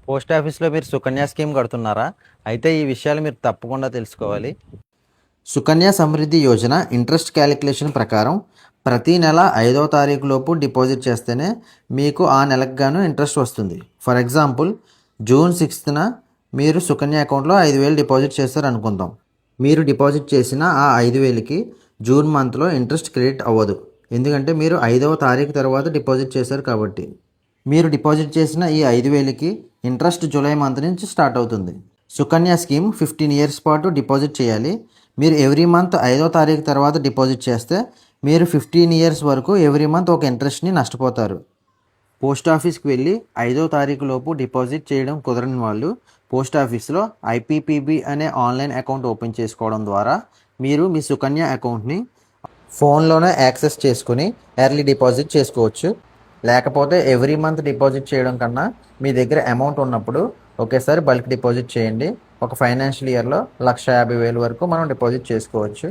Post ఆఫీస్లో మీరు Sukanya scheme కడుతున్నారా? అయితే ఈ విషయాలు మీరు తప్పకుండా తెలుసుకోవాలి. సుకన్య సమృద్ధి యోజన ఇంట్రెస్ట్ క్యాలిక్యులేషన్ ప్రకారం ప్రతి నెల 5వ తారీఖు లోపు డిపాజిట్ చేస్తేనే మీకు ఆ నెలకు గాను ఇంట్రెస్ట్ వస్తుంది. ఫర్ ఎగ్జాంపుల్, జూన్ 6న మీరు సుకన్య అకౌంట్లో 5,000 డిపాజిట్ చేస్తారు అనుకుందాం. మీరు డిపాజిట్ చేసిన ఆ 5,000కి జూన్ మంత్లో ఇంట్రెస్ట్ క్రెడిట్ అవ్వదు. ఎందుకంటే మీరు 5వ తారీఖు తర్వాత డిపాజిట్ చేశారు కాబట్టి. మీరు డిపాజిట్ చేసిన ఈ 5,000కి ఇంట్రెస్ట్ జూలై మంత్ నుంచి స్టార్ట్ అవుతుంది. సుకన్య స్కీమ్ 15 ఇయర్స్ పాటు డిపాజిట్ చేయాలి. మీరు ఎవ్రీ మంత్ 5వ తారీఖు తర్వాత డిపాజిట్ చేస్తే మీరు 15 ఇయర్స్ వరకు ఎవ్రీ మంత్ ఒక ఇంట్రెస్ట్ని నష్టపోతారు. పోస్ట్ ఆఫీస్కి వెళ్ళి 5వ తారీఖు లోపు డిపాజిట్ చేయడం కుదరని వాళ్ళు పోస్ట్ ఆఫీస్లో ఐపీపీబీ అనే ఆన్లైన్ అకౌంట్ ఓపెన్ చేసుకోవడం ద్వారా మీరు మీ సుకన్య అకౌంట్ని ఫోన్లోనే యాక్సెస్ చేసుకుని ఎర్లీ డిపాజిట్ చేసుకోవచ్చు. లేకపోతే ఎవ్రీ మంత్ డిపాజిట్ చేయడం కన్నా మీ దగ్గర అమౌంట్ ఉన్నప్పుడు ఒకేసారి బల్క్ డిపాజిట్ చేయండి. ఒక ఫైనాన్షియల్ ఇయర్లో 1,50,000 వరకు మనం డిపాజిట్ చేసుకోవచ్చు.